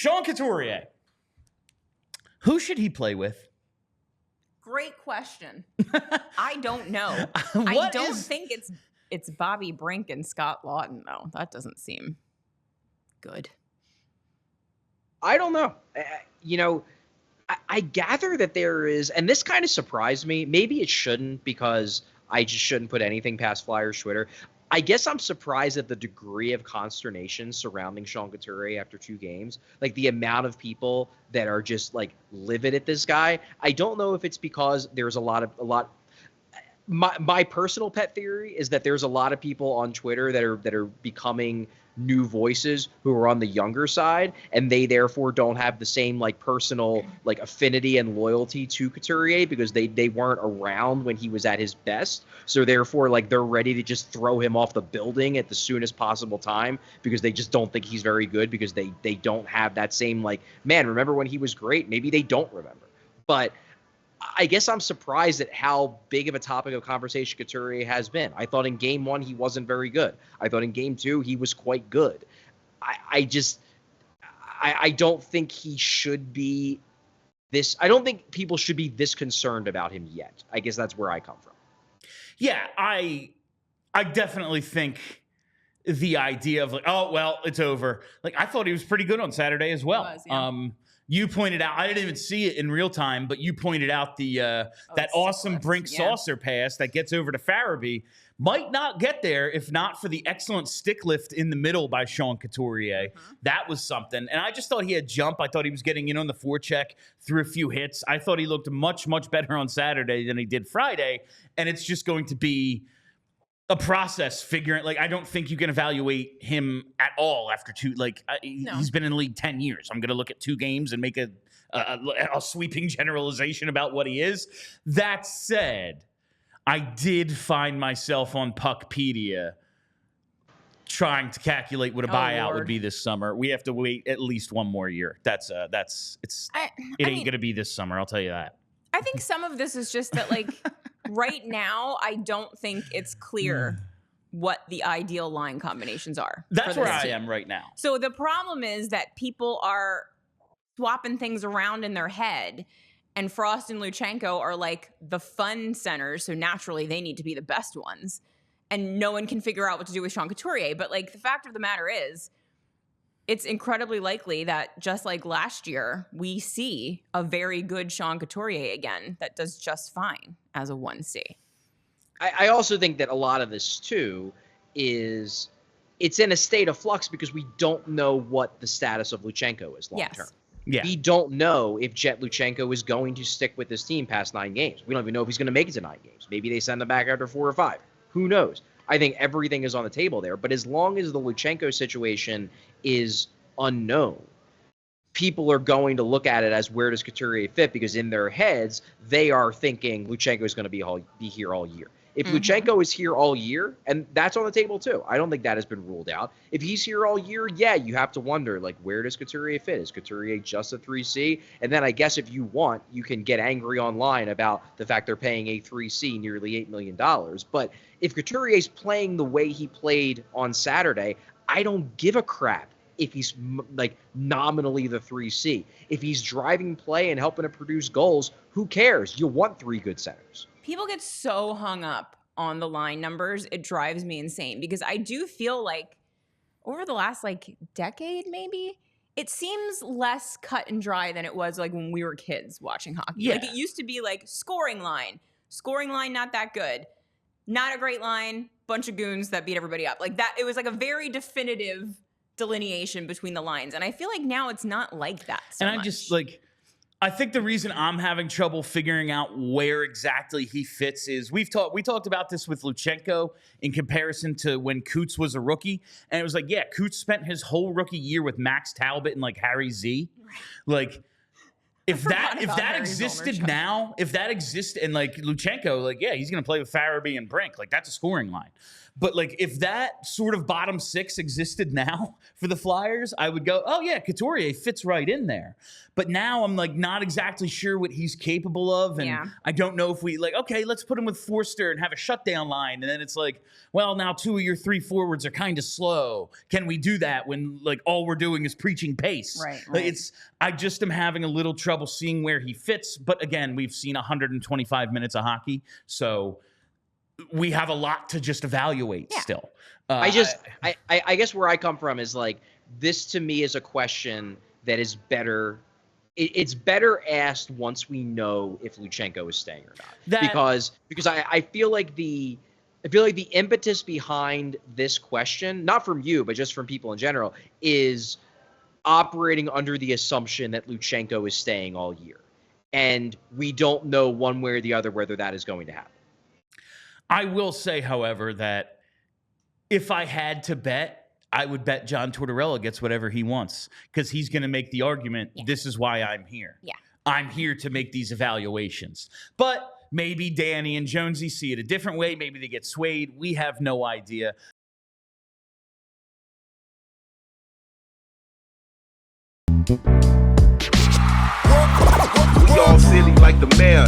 Sean Couturier. Who should he play with? Great question. I don't know. I don't think it's Bobby Brink and Scott Lawton, though. That doesn't seem good. I don't know. I gather that there is, and this kind of surprised me. Maybe it shouldn't, because I just shouldn't put anything past Flyers Twitter. I guess I'm surprised at the degree of consternation surrounding Sean Couturier after 2 games. Like, the amount of people that are just like livid at this guy. I don't know if it's because there's my personal pet theory is that there's a lot of people on Twitter that are becoming new voices who are on the younger side, and they therefore don't have the same like personal like affinity and loyalty to Couturier because they weren't around when he was at his best. So therefore, like, they're ready to just throw him off the building at the soonest possible time because they just don't think he's very good, because they don't have that same like, man, remember when he was great? Maybe they don't remember. But I guess I'm surprised at how big of a topic of conversation Couturier has been. I thought in game 1 he wasn't very good. I thought in game 2 he was quite good. I don't think he should be this. I don't think people should be this concerned about him yet. I guess that's where I come from. Yeah, I definitely think the idea of like, oh, well, it's over. Like, I thought he was pretty good on Saturday as well. He was, yeah. You pointed out, I didn't even see it in real time, but you pointed out that awesome Brink saucer pass that gets over to Farabee might not get there if not for the excellent stick lift in the middle by Sean Couturier. Mm-hmm. That was something. And I just thought he had jump. I thought he was getting in on the forecheck through a few hits. I thought he looked much, much better on Saturday than he did Friday. And it's just going to be a process figuring, like, I don't think you can evaluate him at all after 2. Like, no. He's been in the league 10 years. I'm going to look at 2 games and make a sweeping generalization about what he is. That said, I did find myself on Puckpedia trying to calculate what a buyout would be this summer. We have to wait at least 1 more year. It ain't going to be this summer. I'll tell you that. I think some of this is just that, like, right now, I don't think it's clear what the ideal line combinations are. That's where I am right now. So the problem is that people are swapping things around in their head, and Frost and Luchenko are like the fun centers, so naturally they need to be the best ones, and no one can figure out what to do with Sean Couturier. But, like, the fact of the matter is, it's incredibly likely that just like last year, we see a very good Sean Couturier again that does just fine as a 1C. I also think that a lot of this, too, is it's in a state of flux because we don't know what the status of Luchenko is long term. Yeah. We don't know if Jet Luchenko is going to stick with this team past 9 games. We don't even know if he's going to make it to 9 games. Maybe they send him back after 4 or 5. Who knows? I think everything is on the table there. But as long as the Luchenko situation is unknown, people are going to look at it as, where does Couturier fit? Because in their heads, they are thinking Luchenko is going to be here all year. If Luchenko is here all year, and that's on the table too, I don't think that has been ruled out. If he's here all year, yeah, you have to wonder, like, where does Couturier fit? Is Couturier just a 3C? And then I guess if you want, you can get angry online about the fact they're paying a 3C nearly $8 million. But if Couturier's playing the way he played on Saturday, I don't give a crap if he's like nominally the 3C. If he's driving play and helping to produce goals, who cares? You want 3 good centers. People get so hung up on the line numbers. It drives me insane because I do feel like over the last like decade, maybe, it seems less cut and dry than it was like when we were kids watching hockey. Yeah. Like, it used to be like scoring line, not that good. Not a great line, bunch of goons that beat everybody up. Like that, it was like a very definitive delineation between the lines. And I feel like now it's not like that so much. I just like, I think the reason I'm having trouble figuring out where exactly he fits is we talked about this with Luchenko in comparison to when Coots was a rookie. And it was like, yeah, Coots spent his whole rookie year with Max Talbot and like Harry Z. Like, if that existed now, if that existed, and like Luchenko, like, yeah, he's going to play with Farabee and Brink. Like, that's a scoring line. But like, if that sort of bottom six existed now for the Flyers, I would go, oh yeah, Couturier fits right in there. But now I'm like not exactly sure what he's capable of. And I don't know if we like, okay, let's put him with Forster and have a shutdown line. And then it's like, well, now 2 of your 3 forwards are kind of slow. Can we do that when like all we're doing is preaching pace? Right. Like, I just am having a little trouble seeing where he fits. But again, we've seen 125 minutes of hockey. So we have a lot to just evaluate still. I guess where I come from is like, this to me is a question that is better. It's better asked once we know if Luchenko is staying or not. Because I feel like the impetus behind this question, not from you, but just from people in general, is operating under the assumption that Luchenko is staying all year. And we don't know one way or the other whether that is going to happen. I will say, however, that if I had to bet, I would bet John Tortorella gets whatever he wants because he's going to make the argument, this is why I'm here. Yeah. I'm here to make these evaluations. But maybe Danny and Jonesy see it a different way. Maybe they get swayed. We have no idea. We all silly like the mayor.